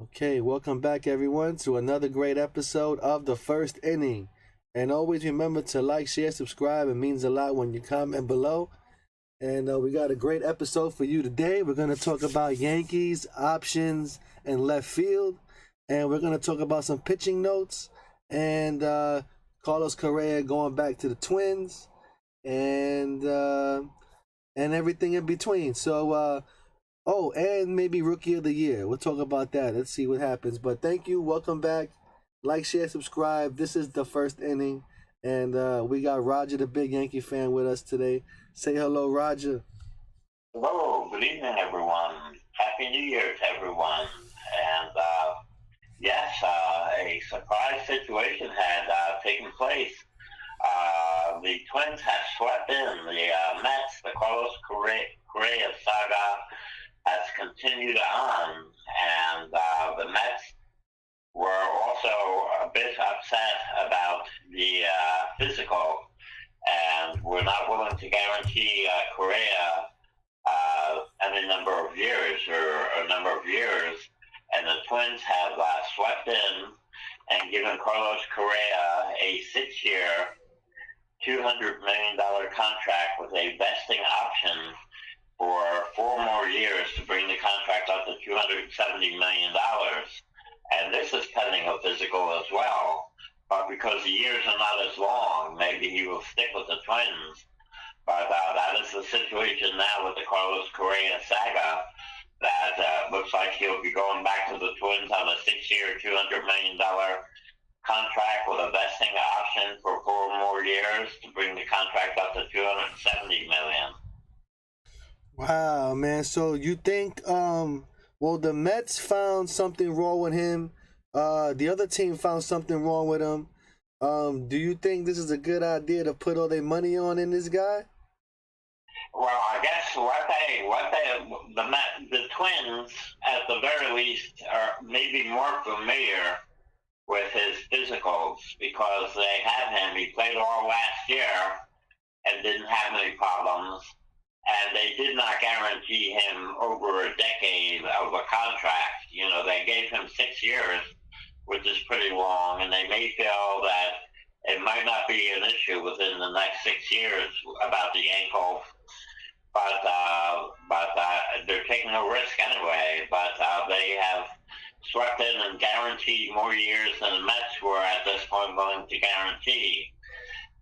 Okay, welcome back everyone to another great episode of the first inning. And always remember to like, share, subscribe. It means a lot when you comment below. And we got a great episode for you today. We're going to talk about Yankees, options, and left field. And we're going to talk about some pitching notes. And Carlos Correa going back to the Twins. And everything in between. Oh, and maybe Rookie of the Year. We'll talk about that. Let's see what happens. But thank you. Welcome back. Like, share, subscribe. This is the first inning. And we got Roger, the big Yankee fan, with us today. Say hello, Roger. Hello, good evening, everyone. Happy New Year to everyone. And yes, a surprise situation had taken place. The Twins had swept in the Mets. The Carlos Correa saga has continued on, and the Mets were also a bit upset about the physical, and were not willing to guarantee Correa any number of years or a number of years. And the Twins have swept in and given Carlos Correa a 6-year, $200 million contract with a vesting option for 4 more years to bring the contract up to $270 million. And this is pending a physical as well. But because the years are not as long, maybe he will stick with the Twins. But that is the situation now with the Carlos Correa saga, that looks like he'll be going back to the Twins on a 6-year, $200 million contract with a vesting option for 4 more years to bring the contract up to $270 million. Wow, man. So you think, the Mets found something wrong with him. The other team found something wrong with him. Do you think this is a good idea to put all their money on in this guy? Well, I guess the Twins, at the very least, are maybe more familiar with his physicals because they had him. He played all last year and didn't have any problems. And they did not guarantee him over a decade of a contract. You know, they gave him 6 years, which is pretty long, and they may feel that it might not be an issue within the next 6 years about the ankle. But they're taking a risk anyway. But they have swept in and guaranteed more years than the Mets were at this point willing to guarantee.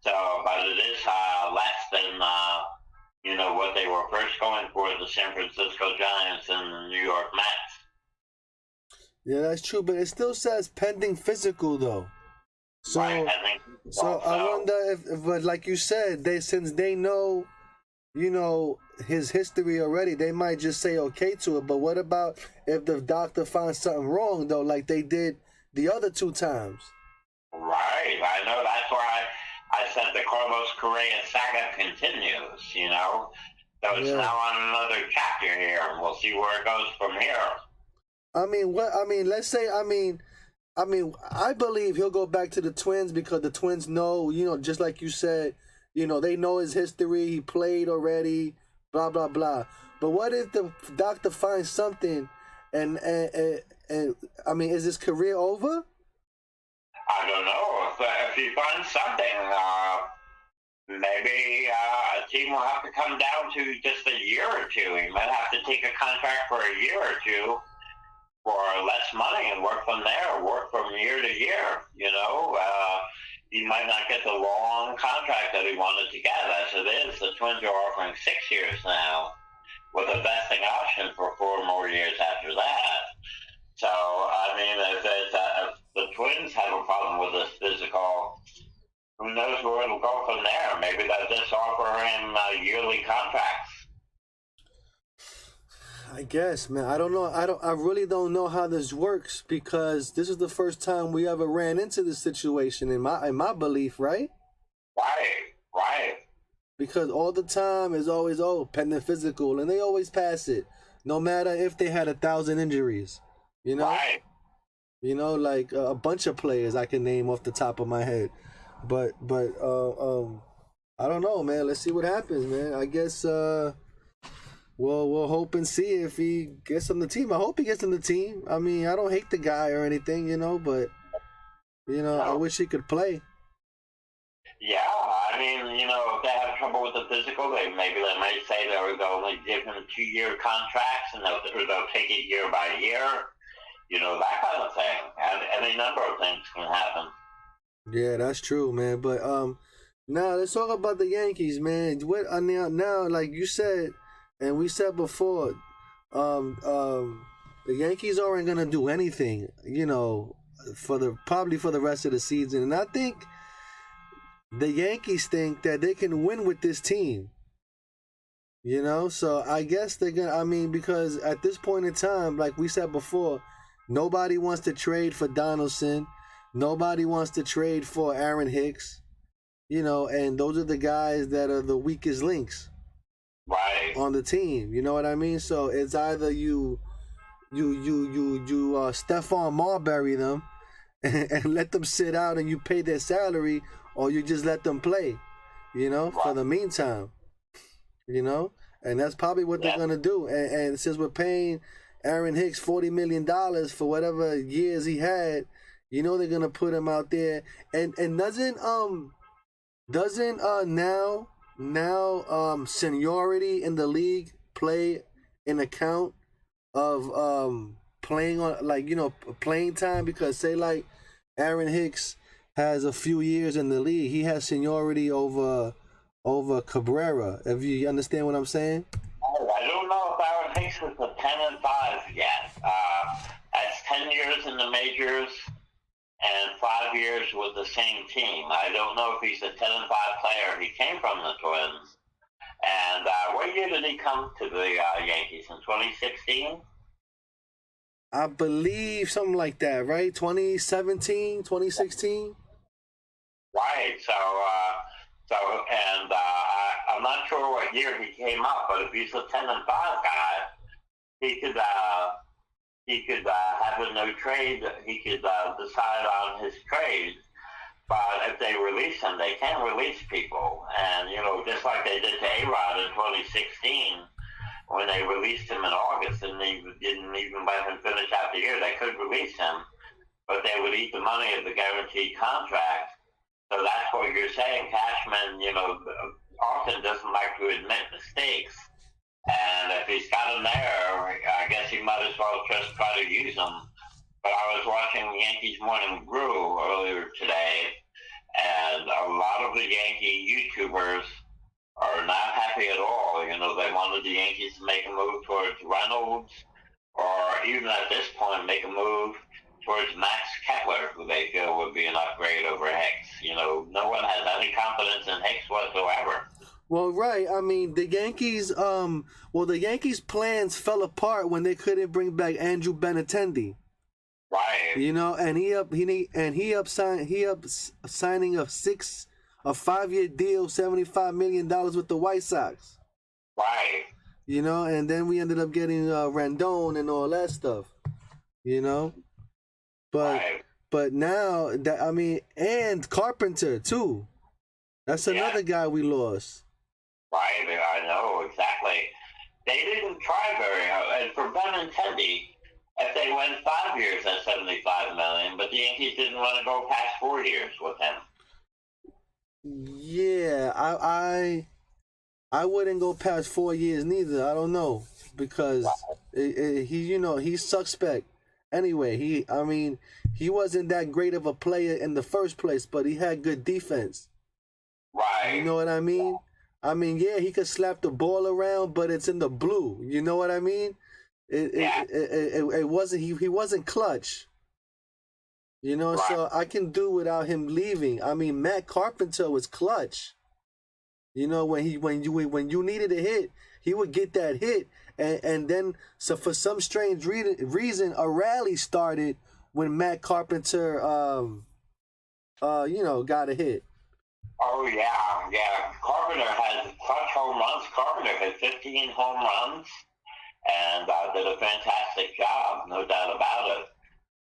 So, but it is less than what they were first going for, the San Francisco Giants and the New York Mets. Yeah, that's true, but it still says pending physical though. So, right, I wonder if, but like you said, since they know, his history already, they might just say okay to it. But what about if the doctor finds something wrong though, like they did the other 2 times? Right, I know. That's why I said the Carlos Correa saga continues. So it's now on another chapter here, and we'll see where it goes from here. Let's say, I believe he'll go back to the Twins because the Twins know, just like you said, they know his history. He played already, blah, blah, blah. But what if the doctor finds something and is his career over? I don't know. If he finds something, maybe a team will have to come down to just a year or 2. He might have to take a contract for a year or 2 for less money and work from there, work from year to year, He might not get the long contract that he wanted to get. As it is, the Twins are offering 6 years now with a vesting option for 4 more years after that. So, if the Twins have a problem with this physical, who knows where it'll go from there? Maybe they'll just offer him yearly contracts. I guess, man. I don't know. I really don't know how this works because this is the first time we ever ran into this situation in my belief, right? Right. Because all the time is always pending physical, and they always pass it, no matter if they had 1,000 injuries. Right. Like a bunch of players I can name off the top of my head, but I don't know, man. Let's see what happens, man. I guess Well, we'll hope and see if he gets on the team. I hope he gets on the team. I mean, I don't hate the guy or anything, but I No. wish he could play. Yeah, I mean, if they have trouble with the physical, they might say they'll only give him 2-year contracts, and they'll take it year by year. That kind of thing. And any number of things can happen. Yeah, that's true, man. But now let's talk about the Yankees, man. What now, like you said, and we said before, the Yankees aren't gonna do anything, probably for the rest of the season, and I think the Yankees think that they can win with this team. So I guess they're gonna. I mean, because at this point in time, like we said before, nobody wants to trade for Donaldson. Nobody wants to trade for Aaron Hicks. And those are the guys that are the weakest links Right. on the team. You know what I mean? So it's either you Stephon Marbury them and let them sit out and you pay their salary, or you just let them play, for the meantime. And that's probably what they're gonna do. And since we're paying Aaron Hicks $40 million for whatever years he had, they're gonna put him out there. And doesn't now seniority in the league play an account of playing on playing time? Because say like Aaron Hicks has a few years in the league, he has seniority over Cabrera. If you understand what I'm saying? Oh, I don't know if Aaron Hicks is a 10-5 yet. That's 10 years in the majors and 5 years with the same team. I don't know if he's a 10-5 player. He came from the Twins. And what year did he come to the Yankees? In 2016? I believe something like that, right? 2017, 2016? Right. I'm not sure what year he came up, but if he's a 10-5 guy, he could have a no trade. He could decide on his trade. But if they release him, they can't release people. And, just like they did to A-Rod in 2016, when they released him in August and they didn't even let him finish out the year, they could release him, but they would eat the money of the guaranteed contract. So that's what you're saying. Cashman, often doesn't like to admit mistakes. And if he's got him there, I guess he might as well just try to use him. But I was watching Yankees Morning Brew earlier today, and a lot of the Yankee YouTubers are not happy at all. They wanted the Yankees to make a move towards Reynolds, or even at this point, make a move towards Max Kepler, who they feel would be an upgrade over Hicks. No one has any confidence in Hicks whatsoever. Well, right. I mean, the Yankees. The Yankees' plans fell apart when they couldn't bring back Andrew Benintendi. Right. And he up signing a 5-year deal, $75 million with the White Sox. Right. And then we ended up getting Rendon and all that stuff. But right. But now and Carpenter too. That's another guy we lost. Right, I know exactly. They didn't try very hard. And for Benintendi, if they went 5 years at $75 million, but the Yankees didn't want to go past 4 years with him. Yeah, I wouldn't go past 4 years neither. I don't know, because he's suspect. Anyway, he wasn't that great of a player in the first place, but he had good defense. Right. You know what I mean? Yeah, he could slap the ball around, but it's in the blue. You know what I mean? It wasn't he wasn't clutch. Right. So I can do without him leaving. Matt Carpenter was clutch. When you needed a hit, he would get that hit, and then for some strange reason, a rally started when Matt Carpenter got a hit. Oh yeah. Carpenter has clutch home runs. Carpenter had 15 home runs and did a fantastic job, no doubt about it.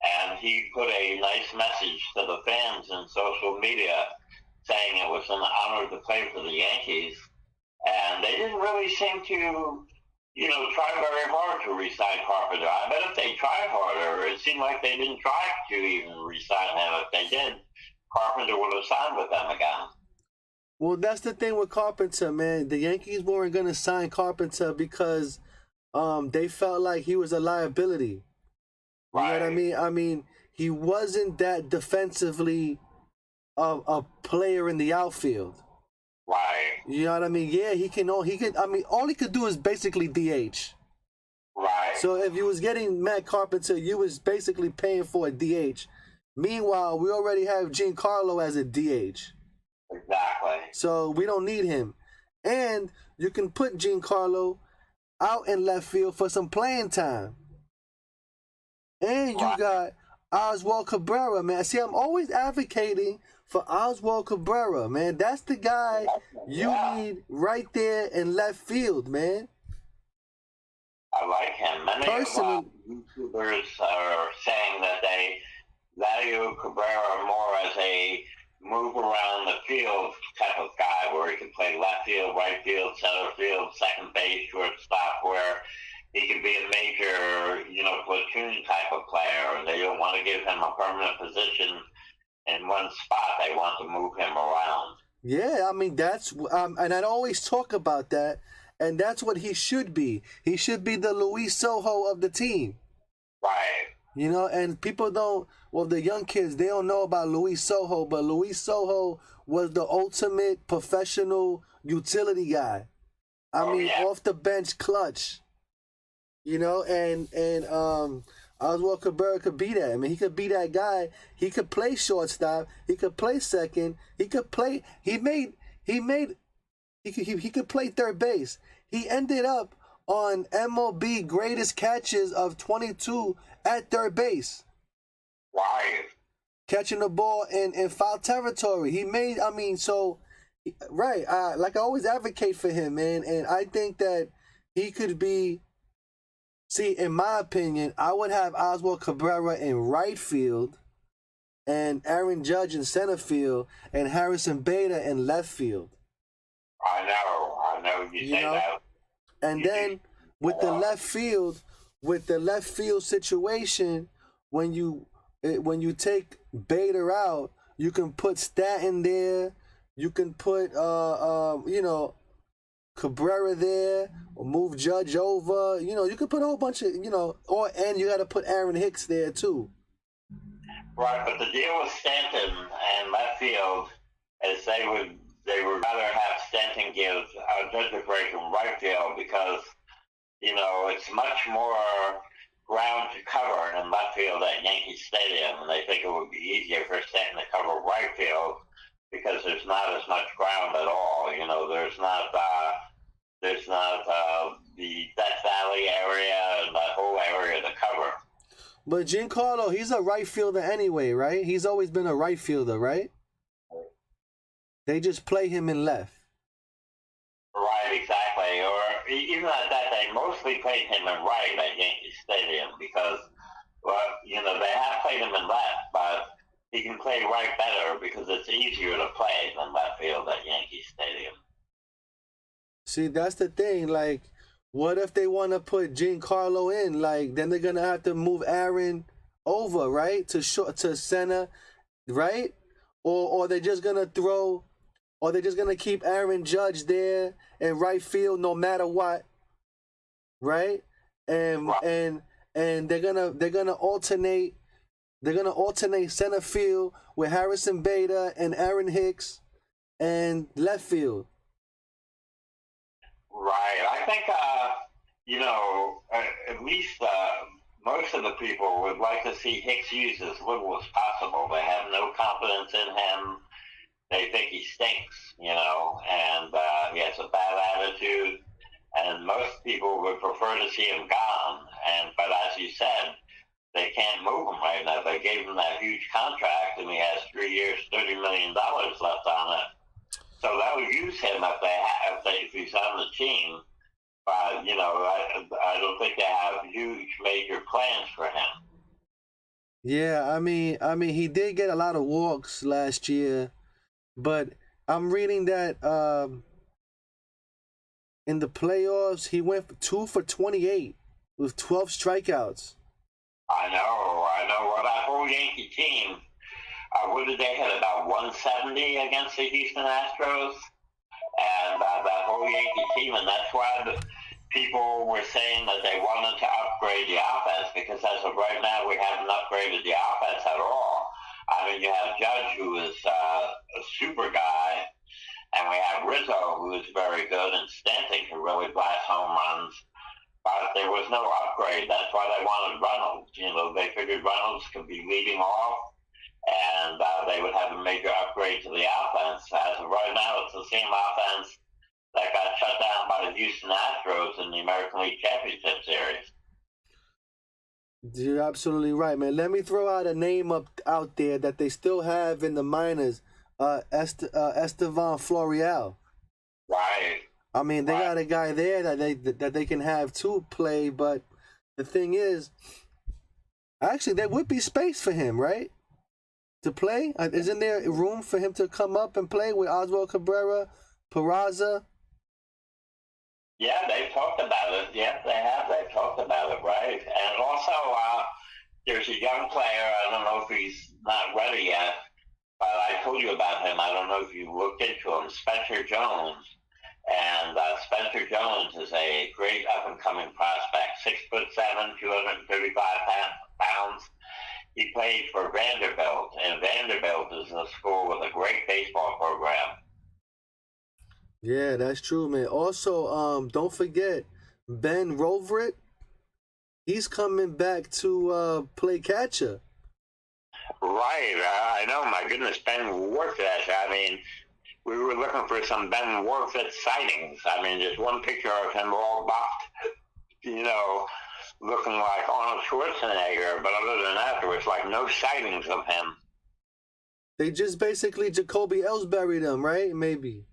And he put a nice message to the fans in social media saying it was an honor to play for the Yankees. And they didn't really seem to try very hard to re-sign Carpenter. I bet if they tried harder, it seemed like they didn't try to even re-sign him. If they did, Carpenter would have signed with them again. Well, that's the thing with Carpenter, man. The Yankees weren't gonna sign Carpenter because they felt like he was a liability. You know what I mean? I mean, he wasn't that defensively a player in the outfield. Right. You know what I mean? Yeah, all he could do is basically DH. Right. So if you was getting Matt Carpenter, you was basically paying for a DH. Meanwhile, we already have Giancarlo as a DH. Exactly. So we don't need him. And you can put Giancarlo out in left field for some playing time. And you got Oswald Cabrera, man. See, I'm always advocating for Oswald Cabrera, man. That's the guy you need right there in left field, man. I like him. Many of YouTubers are saying that they value Cabrera more as a move around the field type of guy, where he can play left field, right field, center field, second base, shortstop, where he could be a major, platoon type of player. And they don't want to give him a permanent position in one spot. They want to move him around. Yeah, I mean, that's, and I always talk about that, and that's what he should be. He should be the Luis Soho of the team. Right. And people don't, the young kids, they don't know about Luis Soho, but Luis Soho was the ultimate professional utility guy. I mean, off the bench clutch. And Oswald Cabrera could be that. I mean, he could be that guy. He could play shortstop. He could play second. He could play. He could play third base. He ended up on MLB greatest catches of 22 at third base. Right. Catching the ball in foul territory. Right. Like I always advocate for him, man. And I think that he could be. See, in my opinion, I would have Oswald Cabrera in right field and Aaron Judge in center field and Harrison Beta in left field. I know you say that. And then with the left field situation, when you take Beta out, you can put Stanton there, you can put Cabrera there, or move Judge over. You could put a whole bunch of, and you got to put Aaron Hicks there too. Right, but the deal with Stanton and left field is they would rather have Stanton give Judge a break in right field because, it's much more ground to cover in left field at Yankee Stadium, and they think it would be easier for Stanton to cover right field because there's not as much ground at all. There's not the Death Valley area and that whole area to cover. But Giancarlo, he's a right fielder anyway, right? He's always been a right fielder, right? They just play him in left. Right, exactly. Or even at that, they mostly played him in right at Yankee Stadium because, they have played him in left, but he can play right better because it's easier to play than left field at Yankee Stadium. See, that's the thing. Like, what if they want to put Giancarlo in? Like, then they're gonna have to move Aaron over, right, to center, right? Or they're just gonna keep Aaron Judge there in right field no matter what, right? And they're gonna alternate. They're gonna alternate center field with Harrison Beta and Aaron Hicks, and left field. Right. I think, at least most of the people would like to see Hicks used as little as possible. They have no confidence in him. They think he stinks, and he has a bad attitude. And most people would prefer to see him gone. But as you said, they can't move him right now. They gave him that huge contract, and he has 3 years, $30 million left on it. So that would use him if he's on the team. But, I don't think they have huge, major plans for him. Yeah, I mean, he did get a lot of walks last year, but I'm reading that in the playoffs, he went for 2 for 28 with 12 strikeouts. I know. Well, that whole Yankee team, what did they hit, about 170 against the Houston Astros? And that whole Yankee team, and that's why the people were saying that they wanted to upgrade the offense, because as of right now, we haven't upgraded the offense at all. I mean, you have Judge, who is a super guy, and we have Rizzo, who is very good, and Stanton can really blast home runs. But there was no upgrade. That's why they wanted Reynolds. You know, they figured Reynolds could be leading off, and they would have a major upgrade to the offense. As of right now, it's the same offense that got shut down by the Houston Astros in the American League Championship Series. You're absolutely right, man. Let me throw out a name out there that they still have in the minors, Estevan Florial. Right. I mean, they got a guy there that they can have to play, but the thing is, actually, there would be space for him, right? To play? Isn't there room for him to come up and play with Oswald Cabrera, Peraza? Yeah, they've talked about it. Yes, they have. They've talked about it, right? And also, there's a young player. I don't know if he's not ready yet, but I told you about him. I don't know if you looked into him, Spencer Jones. And Spencer Jones is a great up-and-coming prospect, 6'7", 235 pounds. He played for Vanderbilt, and Vanderbilt is a school with a great baseball program. Yeah, that's true, man. Also, don't forget, Ben Rovert. He's coming back to play catcher. Right. I know. My goodness, Ben Rovert. I mean, we were looking for some Ben Rovert sightings. I mean, there's one picture of him all buffed, you know, looking like Arnold Schwarzenegger. But other than that, there was like no sightings of him. They just basically Jacoby Ellsbury'd him, right? Maybe.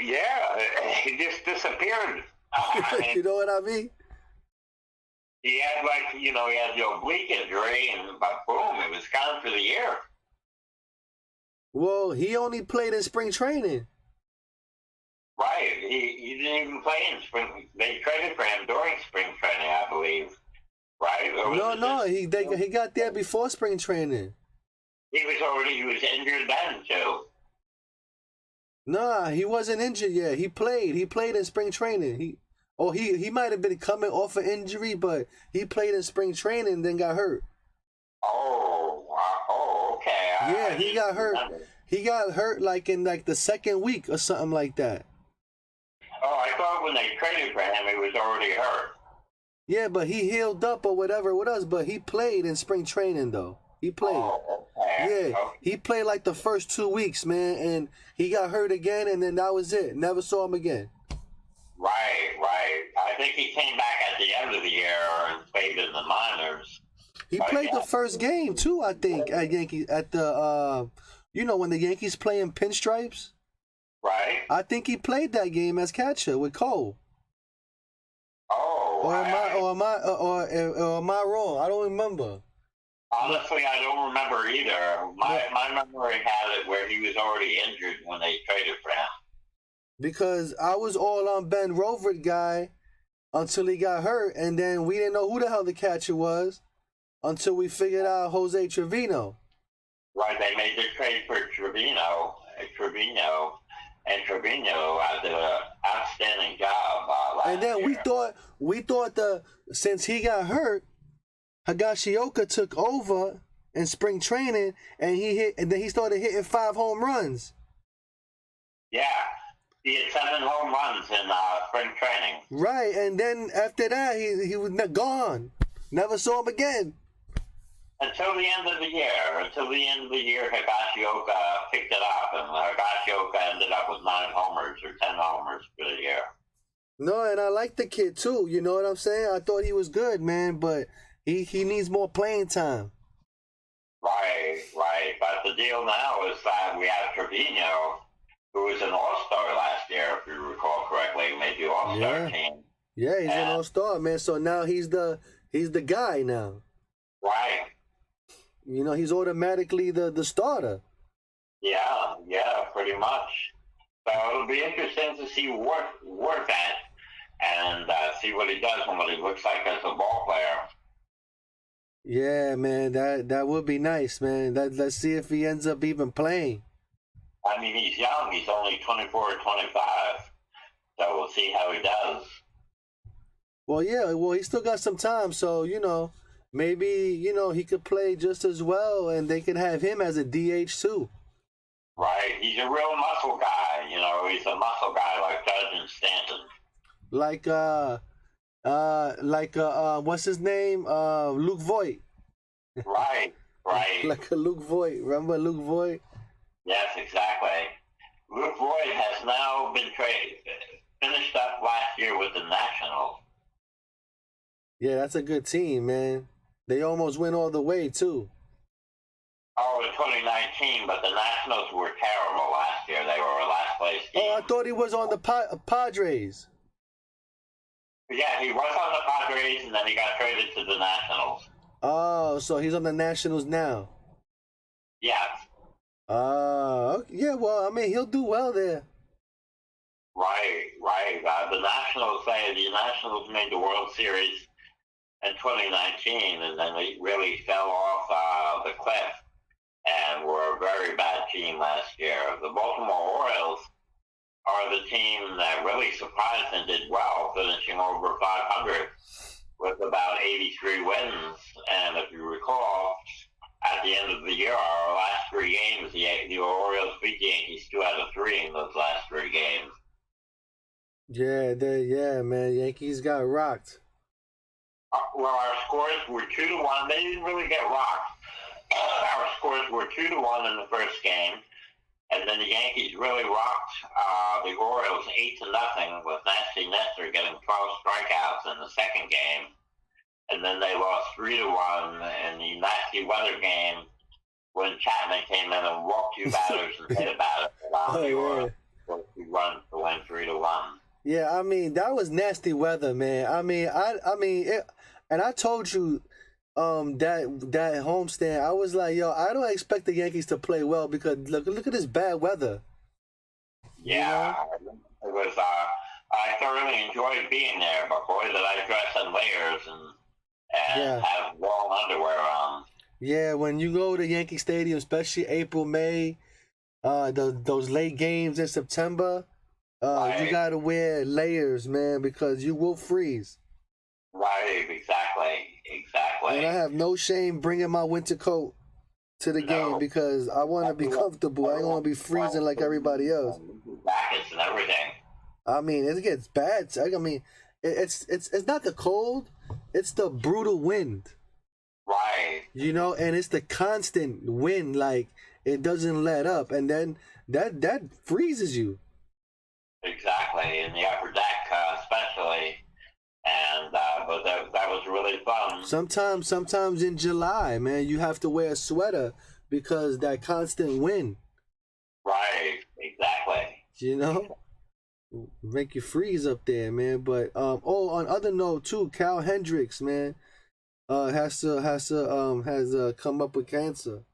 Yeah, he just disappeared. I mean, you know what I mean? He had he had the oblique injury, and but boom, it was gone for the year. Well, he only played in spring training. Right. He didn't even play in spring. They traded for him during spring training, I believe. Right? No. He got there before spring training. He was injured then too. Nah, he wasn't injured yet. He played in spring training. He might have been coming off an injury, but he played in spring training and then got hurt. Okay. Yeah, he got hurt. He got hurt in the second week or something like that. Oh, I thought when they traded for him, he was already hurt. Yeah, but he healed up or whatever it was, but he played in spring training though. He played. Oh, okay. Yeah, he played the first 2 weeks, man, and he got hurt again, and then that was it. Never saw him again. Right. I think he came back at the end of the year and played in the minors. He played the first game too, I think, at Yankees at the when the Yankees play in pinstripes. Right. I think he played that game as catcher with Cole. Oh. Or am I wrong? I don't remember. Honestly, I don't remember either. My memory had it where he was already injured when they traded for him. Because I was all on Ben Rovert guy until he got hurt, and then we didn't know who the hell the catcher was until we figured out Jose Trevino. Right, they made the trade for Trevino, and Trevino did an outstanding job last And then year. we thought since he got hurt, Higashioka took over in spring training, and then he started hitting 5 home runs. Yeah, he had 7 home runs in spring training. Right, and then after that, he was gone. Never saw him again. Until the end of the year, Higashioka picked it up, and Higashioka ended up with 9 homers or 10 homers for the year. No, and I like the kid too. You know what I'm saying? I thought he was good, man, but he needs more playing time. Right. But the deal now is that we have Trevino, who was an all-star last year, if you recall correctly, made the all-star team. Yeah, he's an all-star, man. So now he's the guy now. Right. He's automatically the starter. Yeah, pretty much. So it'll be interesting to see work at and see what he does and what he looks like as a ball player. Yeah, man, that would be nice, man. Let's see if he ends up even playing. I mean, he's young. He's only 24 or 25. So we'll see how he does. Well, yeah, well, he still got some time, so, maybe, he could play just as well, and they could have him as a DH too. Right. He's a real muscle guy. He's a muscle guy like Judge and Stanton. What's his name? Luke Voigt. Right. Like a Luke Voigt. Remember Luke Voigt? Yes, exactly. Luke Voigt has now been finished up last year with the Nationals. Yeah, that's a good team, man. They almost went all the way, too. Oh, in 2019, but the Nationals were terrible last year. They were a last place team. Oh, I thought he was on the Padres. Yeah, he was on the Padres, and then he got traded to the Nationals. Oh, so he's on the Nationals now. Yes. Yeah, well, I mean, he'll do well there. Right. The Nationals made the World Series in 2019, and then they really fell off the cliff and were a very bad team last year. The Baltimore Orioles are the team that really surprised and did well, finishing over 500 with about 83 wins. And if you recall, at the end of the year, our last three games, the Orioles beat the Yankees 2 out of 3 in those last 3 games. Yeah, man. Yankees got rocked. Well, our scores were 2-1. They didn't really get rocked. Our scores were 2-1 in the first game, and then the Yankees really rocked the Orioles 8-0 with Nasty Nestor getting 12 strikeouts in the second game, and then they lost 3-1 in the nasty weather game when Chapman came in and walked 2 batters and hit a batter, allowing the Orioles 2 runs to win 3-1. Yeah, I mean, that was nasty weather, man. I mean, and I told you that homestand, I was like, yo, I don't expect the Yankees to play well because look at this bad weather. Yeah, it was. I thoroughly enjoyed being there, but boy, did I dress in layers and have long underwear on. Yeah, when you go to Yankee Stadium, especially April, May, those late games in September, you gotta wear layers, man, because you will freeze. Right, exactly. And I have no shame bringing my winter coat to the game because I want to be comfortable. I don't want to be freezing like everybody else. Jackets and everything. I mean, it gets bad. I mean, it's not the cold; it's the brutal wind. Right. And it's the constant wind, like it doesn't let up, and then that freezes you. Exactly, in the upper deck, especially. And but that was really fun. Sometimes in July, man, you have to wear a sweater because that constant wind. Right, exactly. Make you freeze up there, man. But on other note too, Cal Hendricks, man, has come up with cancer.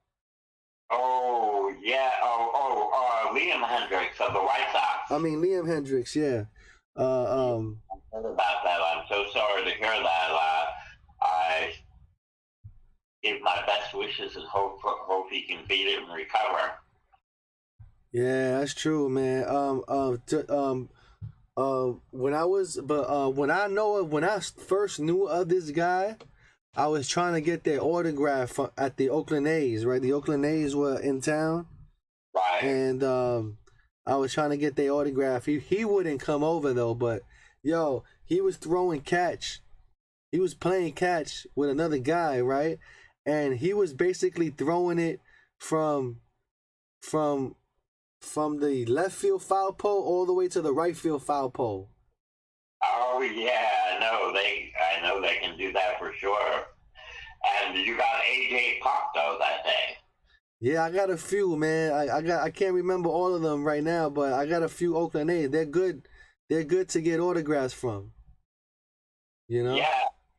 Oh yeah. Liam Hendricks of the White Sox. I mean Liam Hendricks, yeah. I heard about that. I'm so sorry to hear that. I give my best wishes and hope he can beat it and recover. Yeah, that's true, man. When I first knew of this guy, I was trying to get their autograph at the Oakland A's, right? The Oakland A's were in town. Right. And I was trying to get their autograph. He wouldn't come over though, but yo, he was throwing catch. He was playing catch with another guy, right? And he was basically throwing it from the left field foul pole all the way to the right field foul pole. Oh yeah, I know they can do that for sure. And you got AJ Pop though that day. Yeah, I got a few, man. I can't remember all of them right now, but I got a few Oakland A's. They're good. They're good to get autographs from. Yeah.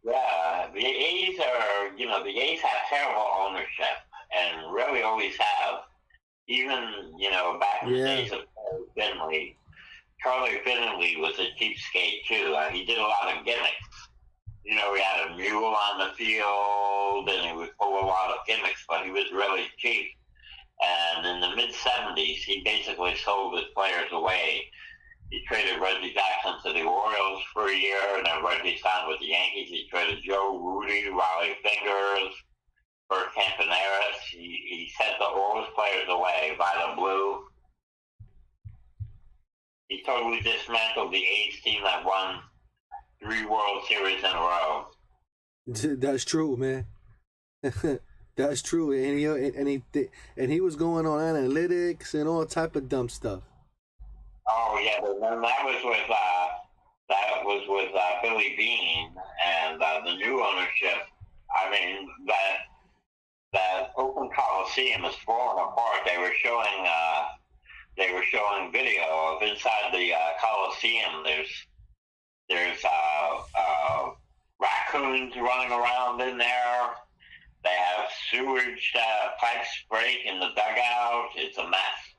The A's are, the A's have terrible ownership and really always have. Even, back in the days of Finley. Charlie Finley was a cheapskate too. He did a lot of gimmicks. You know, he had a mule on the field, and he would pull a lot of gimmicks, but he was really cheap. And in the mid-'70s, he basically sold his players away. He traded Reggie Jackson to the Orioles for a year, and then Reggie signed with the Yankees. He traded Joe Rudy, Riley Fingers, Bert Campaneris. He sent all his players away by the blue. He totally dismantled the A's team that won 3 World Series in a row. That's true, man. That's true, and he was going on analytics and all type of dumb stuff. Oh yeah, but then that was with Billy Beane and the new ownership. I mean that Oakland Coliseum is falling apart. They were showing video of inside the Coliseum. There's raccoons running around in there. They have sewage pipes break in the dugout. It's a mess.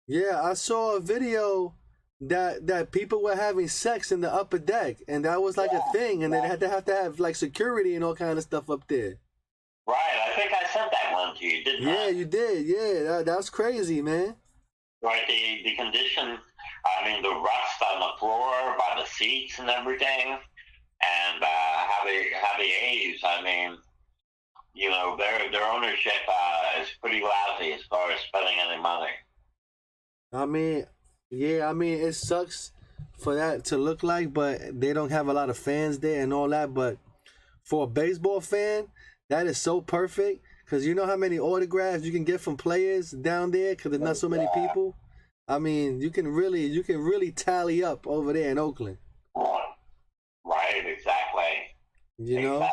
Yeah, I saw a video that people were having sex in the upper deck, and that was like a thing, and they had to have like security and all kind of stuff up there. Right, I think I sent that one to you, didn't I? Yeah, you did. Yeah, that's crazy, man. Right, the condition, I mean, the rust on the floor by the seats and everything, and how the A's, I mean, you know, their ownership is pretty lousy as far as spending any money. I mean, it sucks for that to look like, but they don't have a lot of fans there and all that. But for a baseball fan, that is so perfect, because you know how many autographs you can get from players down there because there's not so many people. I mean, you can really tally up over there in Oakland. Right, exactly. You know.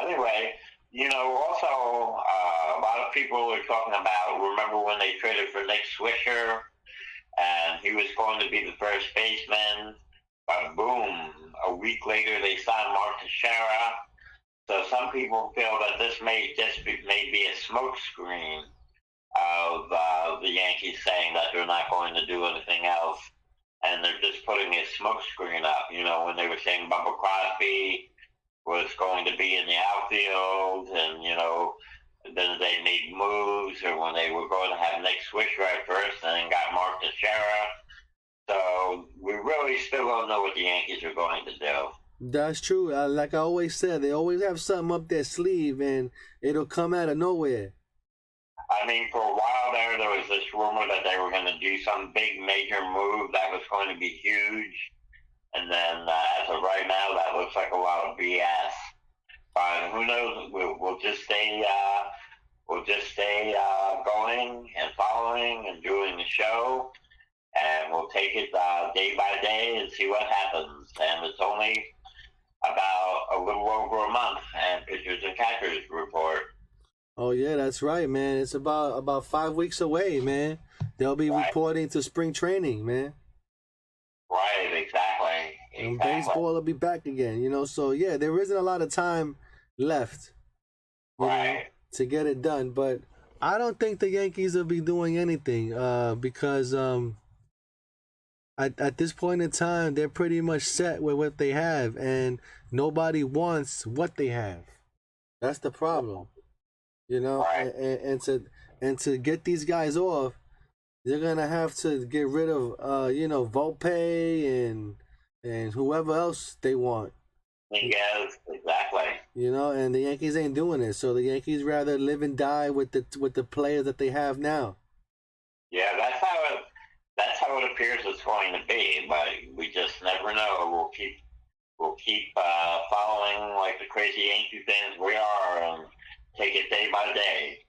Anyway, you know, also a lot of people were talking about. Remember when they traded for Nick Swisher, and he was going to be the first baseman, but boom, a week later they signed Mark Teixeira. So some people feel that this may be a smokescreen of the Yankees saying that they're not going to do anything else, and they're just putting a smokescreen up. You know, when they were saying Bubba Crosby was going to be in the outfield, and you know, then they made moves, or when they were going to have Nick Swisher at first, and then got Mark Teixeira. So we really still don't know what the Yankees are going to do. That's true. Like I always said, they always have something up their sleeve, and it'll come out of nowhere. I mean, for a while there was this rumor that they were going to do some big major move that was going to be huge. And then as of right now, that looks like a lot of BS. But who knows? We'll just stay going and following and doing the show. And we'll take it day by day and see what happens. And it's only about a little over a month, and pitchers and catchers report. Oh yeah, that's right, man. It's about 5 weeks away, man. They'll be reporting to spring training, man. Right, exactly. And baseball will be back again, you know. So yeah, there isn't a lot of time left, you know, to get it done. But I don't think the Yankees will be doing anything because at this point in time, they're pretty much set with what they have, and nobody wants what they have. That's the problem, you know. And to get these guys off, they're gonna have to get rid of you know, Volpe and whoever else they want. Yes, exactly. You know, and the Yankees ain't doing it, so the Yankees rather live and die with the players that they have now. Yeah, that's how it appears it's going to be, but we just never know. We'll keep following like the crazy Yankee fans we are, and take it day by day.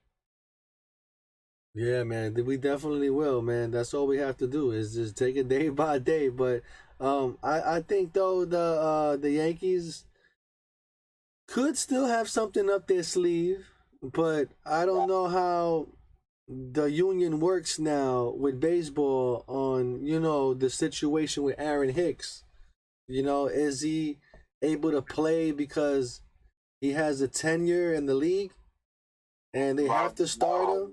Yeah, man, we definitely will, man. That's all we have to do is just take it day by day. But I think though the Yankees could still have something up their sleeve, but I don't know how the union works now with baseball on, you know, the situation with Aaron Hicks. You know, is he able to play because he has a tenure in the league and they have to start him?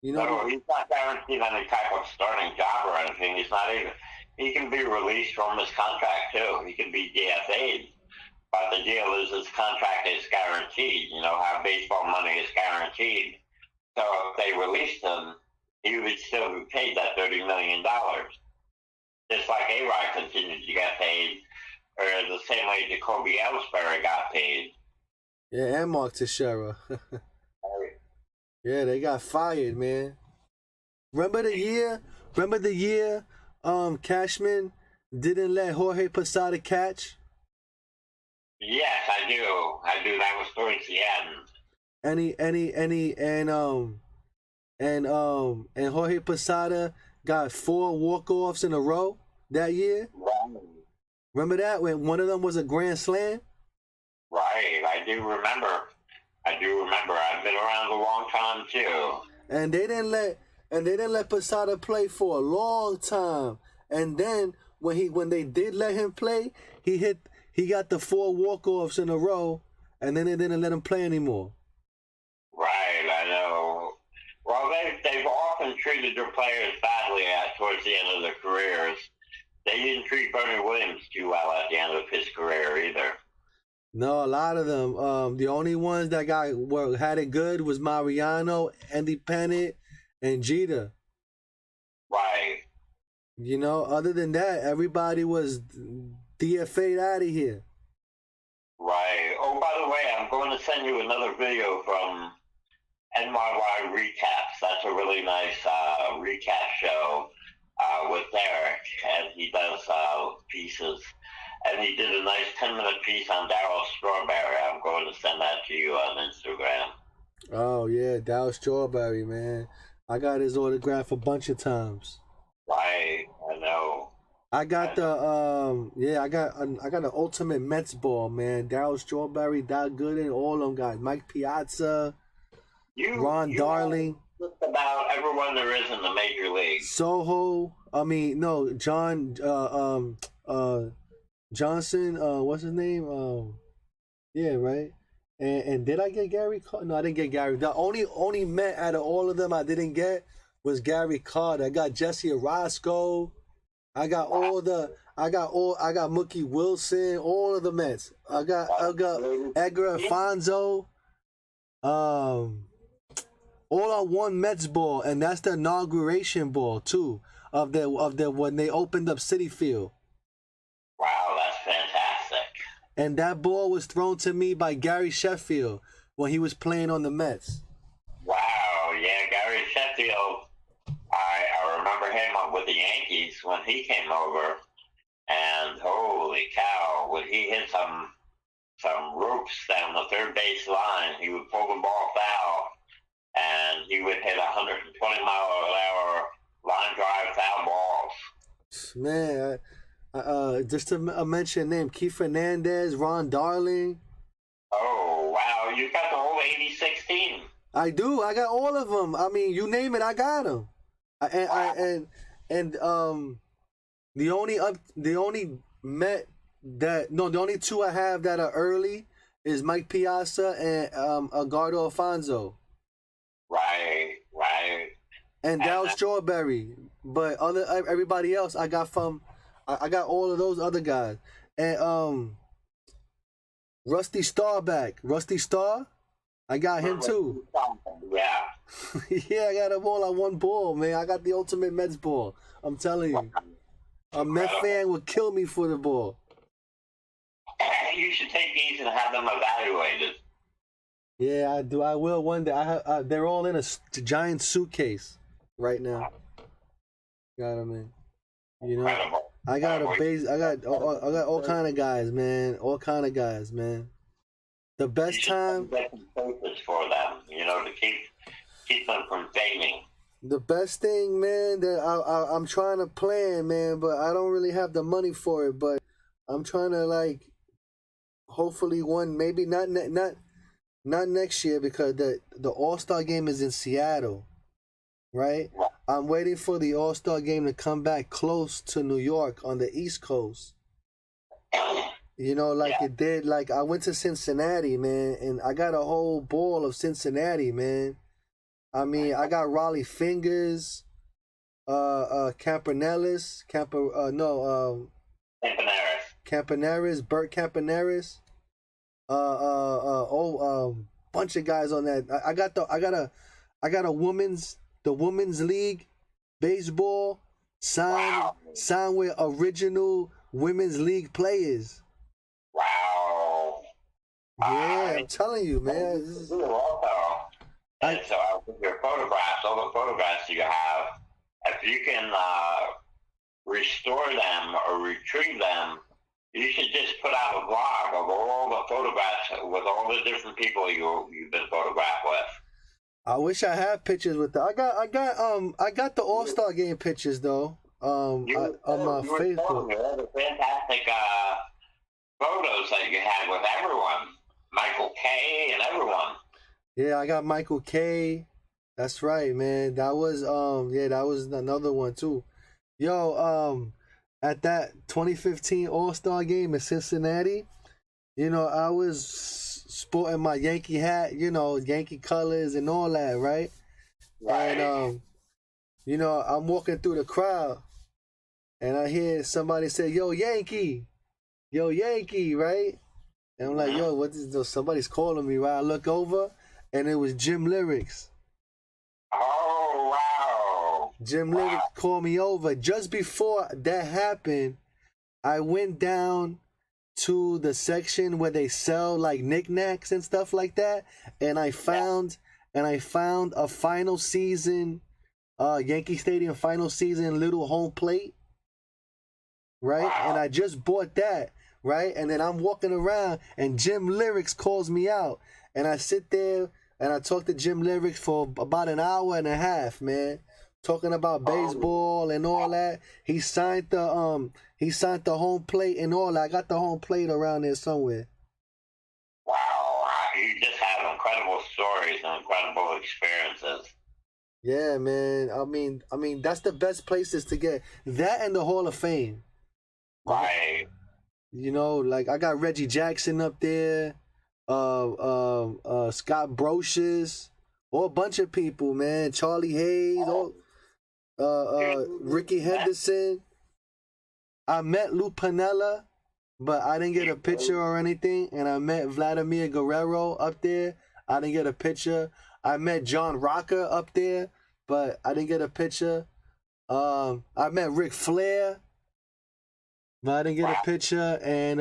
You know. No, he's not guaranteed any type of starting job or anything. He's not even. He can be released from his contract too. He can be DFA'd. But the deal is his contract is guaranteed. You know how baseball money is guaranteed. So if they released him, he would still be paid that $30 million. Just like A-Rod continued to get paid, or the same way Jacoby Ellsbury got paid. Yeah, and Mark Teixeira. Yeah, they got fired, man. Remember the year Cashman didn't let Jorge Posada catch? Yes, I do. That was towards the end. And Jorge Posada got 4 walk-offs in a row that year. Right. Remember that when one of them was a grand slam? Right, I do remember. I've been around a long time too. And they didn't let Posada play for a long time. And then when they did let him play, he got the 4 walk-offs in a row, and then they didn't let him play anymore. Right, I know. Well, they've often treated their players badly towards the end of their careers. They didn't treat Bernie Williams too well at the end of his career either. No, a lot of them. The only ones that had it good was Mariano, Andy Pettitte, and Jeter. Right. You know, other than that, everybody was DFA'd out of here. Right. Oh, by the way, I'm going to send you another video from NYY Recaps. That's a really nice recap show with Derek, and he does pieces. And he did a nice 10-minute piece on Darryl Strawberry. I'm going to send that to you on Instagram. Oh, yeah, Darryl Strawberry, man. I got his autograph a bunch of times. Right, I know. I got I got an ultimate Mets ball, man. Darryl Strawberry, Doc Gooden, all them guys. Mike Piazza, Ron Darling. Just about everyone there is in the major leagues. Johnson, what's his name? Yeah, right. And did I get Gary Carter? No, I didn't get Gary. The only Met out of all of them I didn't get was Gary Carter. I got Jesse Orosco. I got Mookie Wilson, all of the Mets. I got Edgar Alfonso. All on one Mets ball, and that's the inauguration ball too of the when they opened up Citi Field. Wow, that's fantastic. And that ball was thrown to me by Gary Sheffield when he was playing on the Mets. Wow, yeah, Gary Sheffield. I remember him with the Yankees when he came over, and holy cow, would he hit some ropes down the third base line. He would pull the ball foul, and he would hit 120-mile-an-hour line drive foul balls. Man, just to mention name, Keith Fernandez, Ron Darling. Oh, wow, you got the whole 86 team. I do. I got all of them. I mean, you name it, I got them. The only two I have that are early is Mike Piazza and Edgardo Alfonso. Right. And Darryl Strawberry. But everybody else I got I got all of those other guys. And Rusty Starr back. Rusty Starr? I got him too. Yeah. Yeah, I got them all on one ball, man. I got the ultimate Mets ball. I'm telling you. A Mets fan would kill me for the ball. You should take these and have them evaluated. Yeah, I do. I will one day. They're all in a giant suitcase right now. Got them in. You know, Incredible. I got all kind of guys, man. All kind of guys, man. The best time. Get some focus for them, to keep them from fading. The best thing, man, that I'm trying to plan, man, but I don't really have the money for it. But I'm trying to hopefully maybe not next year because the All-Star game is in Seattle, right? I'm waiting for the All-Star game to come back close to New York on the East Coast. It did. I went to Cincinnati, man, and I got a whole ball of Cincinnati, man. I mean, I got Raleigh Fingers, Campaneris, Campaneris. Campaneris, Bert Campaneris, bunch of guys on that. I got a women's league baseball signed with original women's league players. Wow. Yeah, I'm telling you, man. And so with your photographs, all the photographs you have, if you can restore them or retrieve them, you should just put out a blog of all the photographs with all the different people you've been photographed with. I wish I had pictures with that. I got the All-Star game pictures though. On my Facebook. The fantastic photos that you had with everyone, Michael K. and everyone. Yeah, I got Michael K. That's right, man. That was another one too. Yo, at that 2015 All-Star game in Cincinnati, I was sporting my Yankee hat, Yankee colors and all that, right? Right. And I'm walking through the crowd and I hear somebody say, "Yo, Yankee," right? And I'm like, "Yo, what is this? Somebody's calling me," right? I look over and it was Jim Lyrics. Oh, wow. Jim Lyrics called me over. Just before that happened, I went down to the section where they sell like knickknacks and stuff like that, and I found a final season, Yankee Stadium final season little home plate, right? Wow. And I just bought that, right? And then I'm walking around, and Jim Lyrics calls me out, and I sit there and I talk to Jim Lyrics for about an hour and a half, man, talking about baseball and all that. He signed the home plate and all that. I got the home plate around there somewhere. Wow, you just have incredible stories and incredible experiences. Yeah, man. I mean, that's the best places to get that and the Hall of Fame. Right. Like I got Reggie Jackson up there, Scott Brocious, a bunch of people, man. Charlie Hayes, Ricky Henderson. I met Lou Piniella, but I didn't get a picture or anything. And I met Vladimir Guerrero up there. I didn't get a picture. I met John Rocker up there, but I didn't get a picture. I met Ric Flair, but I didn't get a picture. And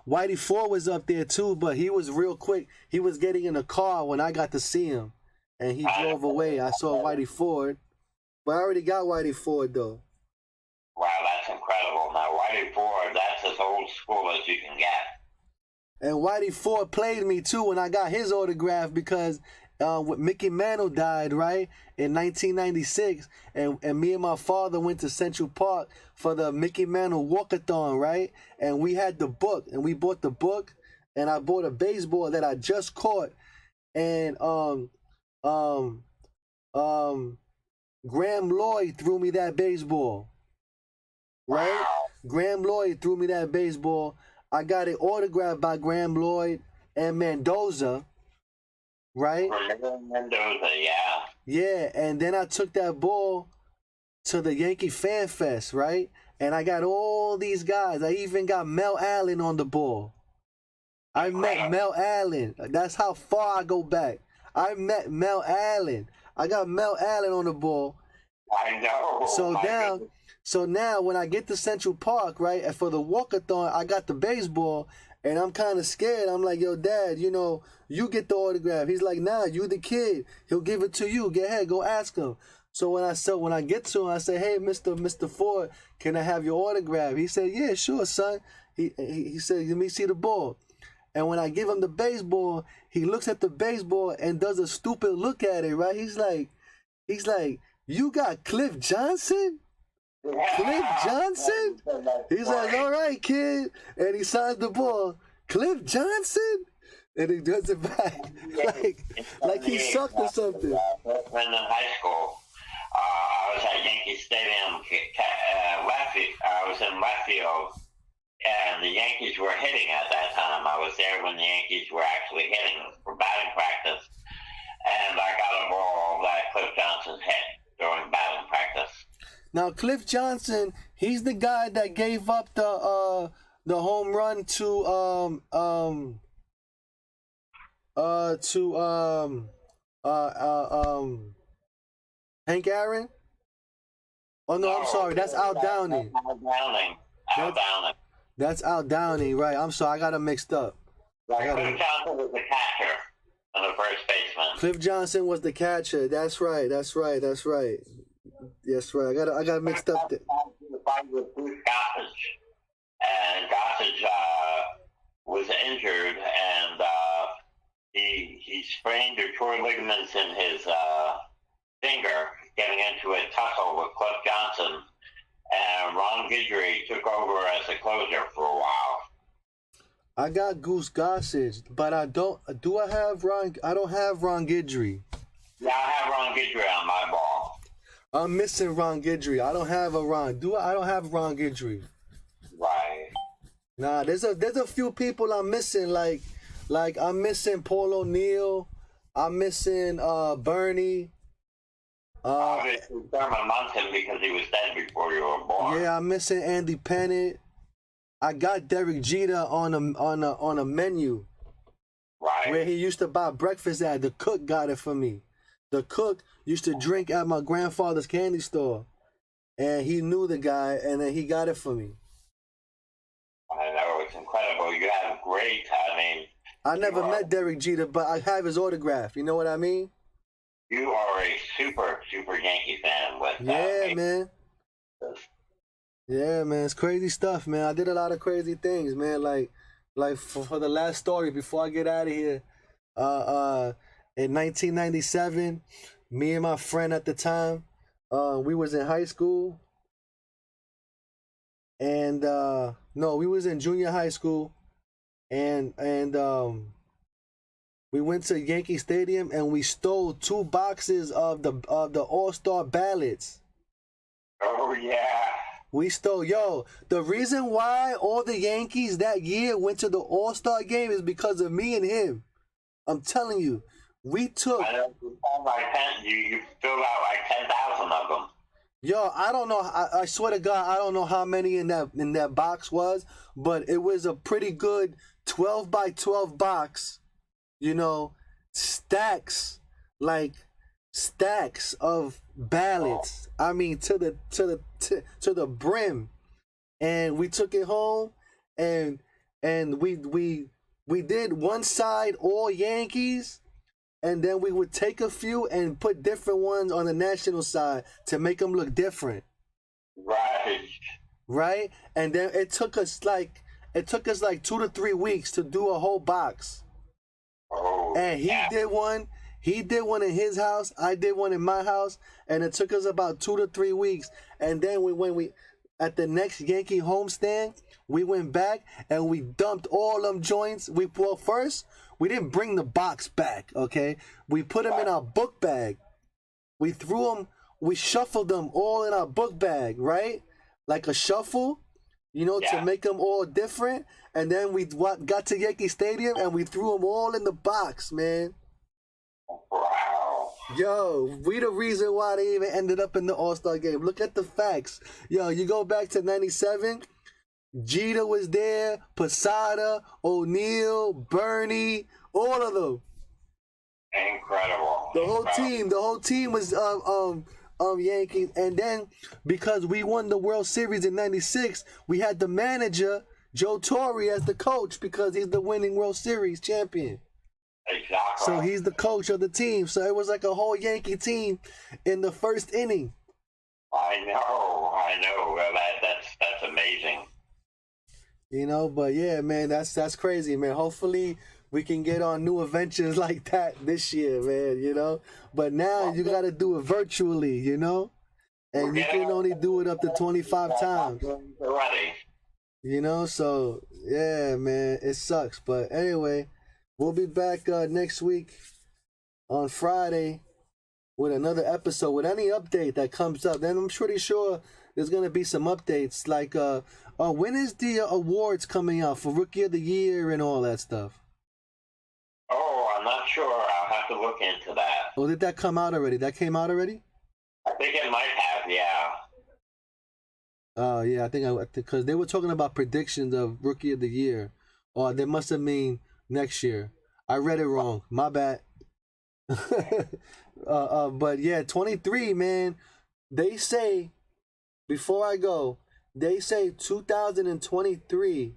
Whitey Ford was up there too, but he was real quick. He was getting in a car when I got to see him, and he drove away. I saw Whitey Ford, but I already got Whitey Ford though. Wow, that's incredible. Now, Whitey Ford, that's as old school as you can get. And Whitey Ford played me too when I got his autograph because when Mickey Mantle died, right, in 1996, and me and my father went to Central Park for the Mickey Mantle walkathon, right? And we had the book, and we bought the book, and I bought a baseball that I just caught, and Graham Lloyd threw me that baseball. Right? Wow. Graham Lloyd threw me that baseball. I got it autographed by Graham Lloyd and Mendoza. Right? Mendoza, yeah. Yeah, and then I took that ball to the Yankee Fan Fest, right? And I got all these guys. I even got Mel Allen on the ball. I met Mel Allen. That's how far I go back. I met Mel Allen. I got Mel Allen on the ball. I know. So now when I get to Central Park, right, and for the walkathon, I got the baseball, and I'm kind of scared. I'm like, "Yo, Dad, you get the autograph." He's like, "Nah, you the kid. He'll give it to you. Go ahead, go ask him." So when I get to him, I say, "Hey, Mr. Ford, can I have your autograph?" He said, "Yeah, sure, son." He said, "Let me see the ball." And when I give him the baseball, he looks at the baseball and does a stupid look at it, right? He's like, "You got Cliff Johnson?" Cliff Johnson? He's like, "All right, kid." And he signs the ball. Cliff Johnson? And he does it back. like he sucked or something. When in high school, I was at Yankee Stadium, I was in left field, and the Yankees were hitting at that time. I was there when the Yankees were actually hitting for batting practice. And I got a ball that Now Cliff Johnson, he's the guy that gave up the home run to Hank Aaron. Oh no, I'm sorry. That's Al Downing. Al Downing. That's Al Downing, right? I'm sorry, I got him mixed up. Right. Cliff Johnson was the catcher and the first baseman. Cliff Johnson was the catcher. That's right. That's right. I got mixed up. The fight with Bruce Gossage, and Gossage was injured, and he sprained or tore ligaments in his finger, getting into a tussle with Cliff Johnson, and Ron Guidry took over as a closer for a while. I got Goose Gossage, but I don't. Do I have Ron? I don't have Ron Guidry. Yeah, I have Ron Guidry on my ball. I'm missing Ron Guidry. I don't have a Ron. I don't have Ron Guidry. Right. Nah, there's a few people I'm missing. Like I'm missing Paul O'Neill. I'm missing Bernie. Obviously, Thurman Munson because he was dead before you were born. Yeah, I'm missing Andy Pettitte. I got Derek Jeter on a menu. Right. Where he used to buy breakfast at. The cook got it for me. The cook used to drink at my grandfather's candy store. And he knew the guy, and then he got it for me. I know, it's incredible. You have great, I never met Derek Jeter, but I have his autograph. You know what I mean? You are a super, super Yankee fan with Yeah, man. Yeah, man. It's crazy stuff, man. I did a lot of crazy things, man. Like for the last story, before I get out of here, in 1997, me and my friend at the time, we was in high school. And no, we was in junior high school, and we went to Yankee Stadium and we stole 2 boxes of the All-Star ballots. Oh yeah. We stole, the reason why all the Yankees that year went to the All-Star game is because of me and him. I'm telling you, we took. I know, you filled out like 10,000 of them. I don't know. I swear to God, I don't know how many in that box was, but it was a pretty good 12 by 12 box. Stacks of ballots. I mean, to the brim, and we took it home, and we did one side all Yankees. And then we would take a few and put different ones on the national side to make them look different. Right? And then it took us like 2 to 3 weeks to do a whole box. Oh, and he did one in his house, I did one in my house, and it took us about 2 to 3 weeks. And then when we at the next Yankee homestand, we went back and we dumped all them joints. First, we didn't bring the box back, okay? We put them in our book bag. We threw them, we shuffled them all in our book bag, right? Like a shuffle, to make them all different. And then we got to Yankee Stadium and we threw them all in the box, man. Wow. We the reason why they even ended up in the All-Star game. Look at the facts. You go back to 97, Jeter was there, Posada, O'Neill, Bernie, all of them. Incredible. The whole team was Yankees. And then because we won the World Series in 96, we had the manager, Joe Torre, as the coach because he's the winning World Series champion. Exactly. So he's the coach of the team. So it was like a whole Yankee team in the first inning. I know. That's amazing. But yeah, man, that's crazy, man. Hopefully we can get on new adventures like that this year, man, But now you got to do it virtually, and you can only do it up to 25 times. So yeah, man, it sucks. But anyway, we'll be back next week on Friday with another episode with any update that comes up. Then I'm pretty sure there's going to be some updates like when is the awards coming out for Rookie of the Year and all that stuff? Oh, I'm not sure. I'll have to look into that. Oh, did that come out already? That came out already? I think it might have, yeah. Oh yeah, I think because they were talking about predictions of Rookie of the Year, or they must have mean next year. I read it wrong. My bad. But yeah, 23, man. They say before I go, they say 2023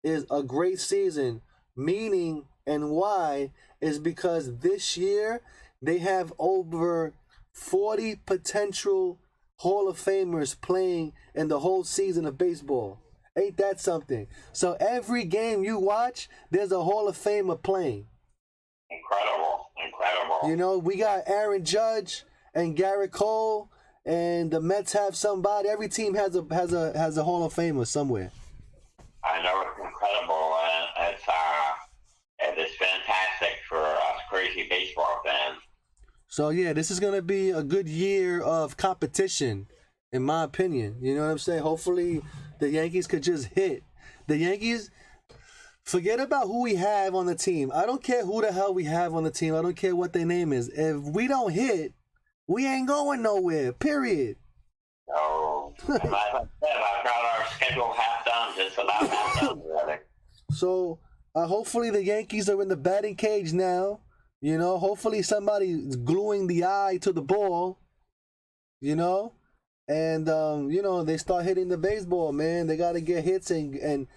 is a great season. Meaning and why is because this year they have over 40 potential Hall of Famers playing in the whole season of baseball. Ain't that something? So every game you watch, there's a Hall of Famer playing. Incredible, incredible. You know, we got Aaron Judge and Garrett Cole, and the Mets have somebody. Every team has a Hall of Famer somewhere. I know it's incredible, and it's fantastic for us crazy baseball fans. So yeah, this is gonna be a good year of competition, in my opinion. You know what I'm saying? Hopefully, the Yankees could just hit. The Yankees, forget about who we have on the team. I don't care who the hell we have on the team. I don't care what their name is. If we don't hit, we ain't going nowhere. Period. So, like I said, I've got our schedule half done, just about half done already. So hopefully the Yankees are in the batting cage now. You know, hopefully somebody's gluing the eye to the ball. You know, and you know, they start hitting the baseball, man. They got to get hits and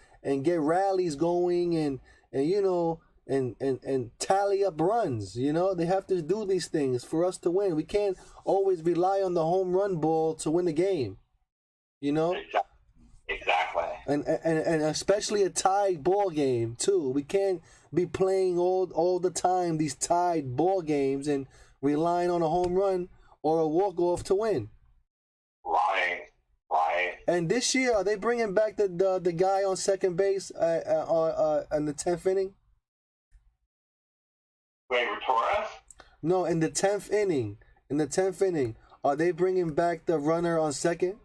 get rallies going and you know and tally up runs. You know, they have to do these things for us to win. We can't always rely on the home run ball to win the game. You know. Exactly. And especially a tied ball game too. We can't be playing all the time these tied ball games and relying on a home run or a walk off to win. Right. And this year, are they bringing back the guy on second base in the 10th inning? Wait, Torres? No, in the 10th inning. In the 10th inning, are they bringing back the runner on second?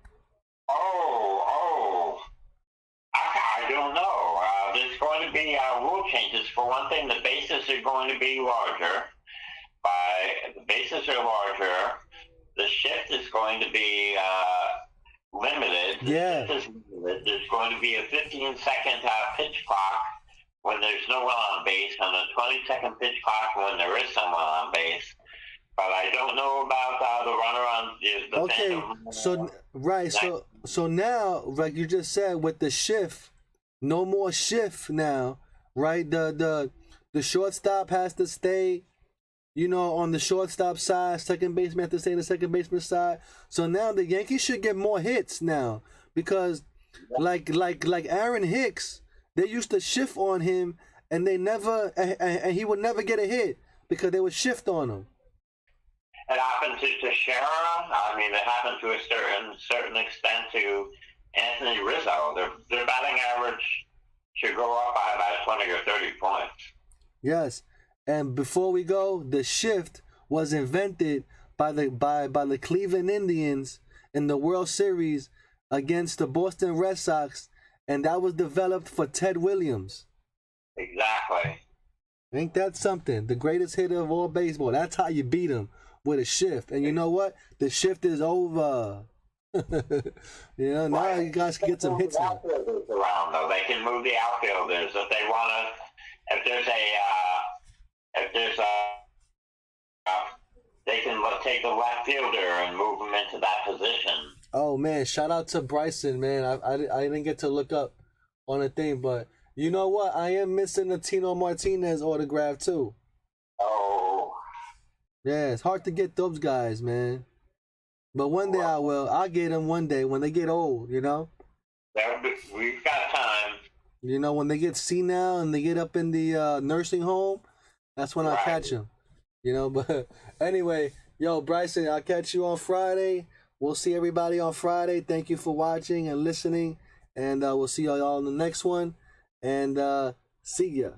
I don't know. There's going to be rule changes. For one thing, the bases are going to be larger. The bases are larger. The shift is going to be limited. Yeah. There's going to be a 15-second pitch clock when there's no one on base, and a 20-second pitch clock when there is someone on base. But I don't know about the runner on the okay. So now, like you just said, with the shift, no more shift now, right? The shortstop has to stay, you know, on the shortstop side. Second baseman has to stay on the second baseman side. So now the Yankees should get more hits now because, like Aaron Hicks, they used to shift on him, and they never, and he would never get a hit because they would shift on him. It happened to Teixeira. I mean, it happened to a certain extent to Anthony Rizzo. Their batting average should go up by about 20 or 30 points. Yes, and before we go, the shift was invented by the Cleveland Indians in the World Series against the Boston Red Sox, and that was developed for Ted Williams. Exactly. Ain't that something? The greatest hitter of all baseball. That's how you beat him, with a shift. And you know what? The shift is over. You know, now you guys can get some hits in. Outfielders around, though. They can move the outfielders if they want to. If there's they can take the left fielder and move him into that position. Oh man, shout out to Bryson, man. I didn't get to look up on a thing, but you know what? I am missing the Tino Martinez autograph too. Oh. Yeah, it's hard to get those guys, man. But one day I will. I'll get them one day when they get old, you know? We've got time. You know, when they get senile and they get up in the nursing home, that's when I'll catch them. You know, but anyway, yo, Bryson, I'll catch you on Friday. We'll see everybody on Friday. Thank you for watching and listening. And we'll see y'all in the next one. And see ya.